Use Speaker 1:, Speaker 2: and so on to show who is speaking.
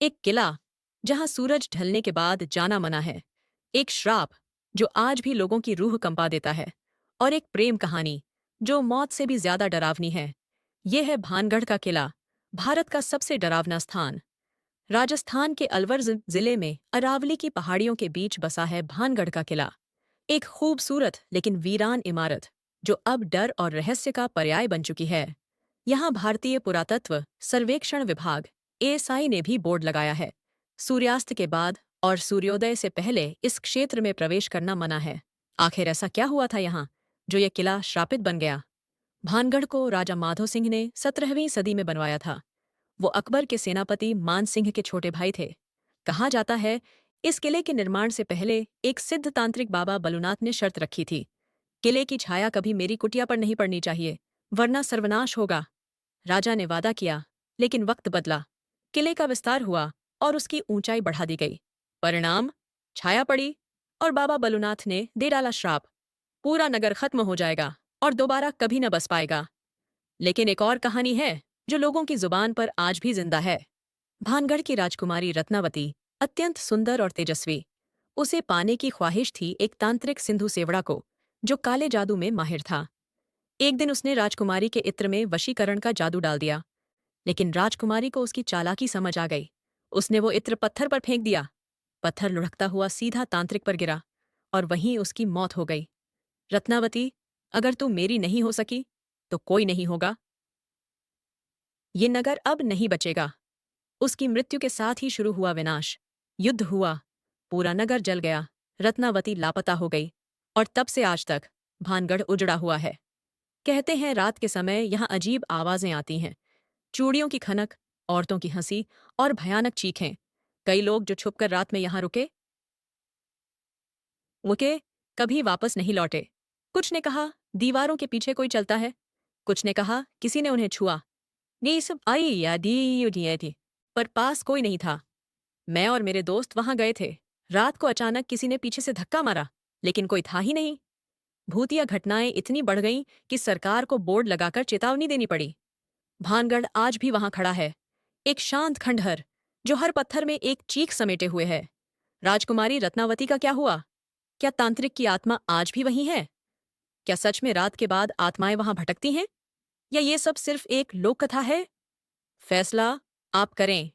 Speaker 1: एक किला जहां सूरज ढलने के बाद जाना मना है, एक श्राप जो आज भी लोगों की रूह कंपा देता है, और एक प्रेम कहानी जो मौत से भी ज्यादा डरावनी है। यह है भानगढ़ का किला, भारत का सबसे डरावना स्थान। राजस्थान के अलवर जिले में अरावली की पहाड़ियों के बीच बसा है भानगढ़ का किला। एक खूबसूरत लेकिन वीरान इमारत जो अब डर और रहस्य का पर्याय बन चुकी है। यहाँ भारतीय पुरातत्व सर्वेक्षण विभाग एएसआई ने भी बोर्ड लगाया है। सूर्यास्त के बाद और सूर्योदय से पहले इस क्षेत्र में प्रवेश करना मना है। आखिर ऐसा क्या हुआ था यहाँ जो ये किला श्रापित बन गया? भानगढ़ को राजा माधो सिंह ने 17वीं सदी में बनवाया था। वो अकबर के सेनापति मान सिंह के छोटे भाई थे। कहा जाता है इस किले के निर्माण से पहले एक सिद्ध तांत्रिक बाबा बलुनाथ ने शर्त रखी थी, किले की छाया कभी मेरी कुटिया पर नहीं पड़नी चाहिए, वरना सर्वनाश होगा। राजा ने वादा किया, लेकिन वक्त बदला। किले का विस्तार हुआ और उसकी ऊंचाई बढ़ा दी गई। परिणाम, छाया पड़ी और बाबा बलुनाथ ने दे डाला श्राप। पूरा नगर खत्म हो जाएगा और दोबारा कभी न बस पाएगा। लेकिन एक और कहानी है जो लोगों की जुबान पर आज भी जिंदा है। भानगढ़ की राजकुमारी रत्नावती अत्यंत सुंदर और तेजस्वी। उसे पाने की ख्वाहिश थी एक तांत्रिक सिंधु सेवड़ा को, जो काले जादू में माहिर था। एक दिन उसने राजकुमारी के इत्र में वशीकरण का जादू डाल दिया, लेकिन राजकुमारी को उसकी चालाकी समझ आ गई। उसने वो इत्र पत्थर पर फेंक दिया। पत्थर लुढ़कता हुआ सीधा तांत्रिक पर गिरा और वहीं उसकी मौत हो गई। रत्नावती, अगर तू मेरी नहीं हो सकी तो कोई नहीं होगा। ये नगर अब नहीं बचेगा। उसकी मृत्यु के साथ ही शुरू हुआ विनाश। युद्ध हुआ, पूरा नगर जल गया, रत्नावती लापता हो गई और तब से आज तक भानगढ़ उजड़ा हुआ है। कहते हैं रात के समय यहाँ अजीब आवाजें आती हैं, चूड़ियों की खनक, औरतों की हंसी और भयानक चीखें। कई लोग जो छुपकर रात में यहाँ रुके कभी वापस नहीं लौटे। कुछ ने कहा दीवारों के पीछे कोई चलता है, कुछ ने कहा किसी ने उन्हें छुआ। ये सब आई या दी थी, पर पास कोई नहीं था। मैं और मेरे दोस्त वहां गए थे। रात को अचानक किसी ने पीछे से धक्का मारा, लेकिन कोई था ही नहीं। भूतिया घटनाएं इतनी बढ़ गईं कि सरकार को बोर्ड लगाकर चेतावनी देनी पड़ी। भानगढ़ आज भी वहां खड़ा है, एक शांत खंडहर जो हर पत्थर में एक चीख समेटे हुए है। राजकुमारी रत्नावती का क्या हुआ? क्या तांत्रिक की आत्मा आज भी वही है? क्या सच में रात के बाद आत्माएं वहां भटकती हैं, या ये सब सिर्फ एक लोक कथा है? फैसला आप करें।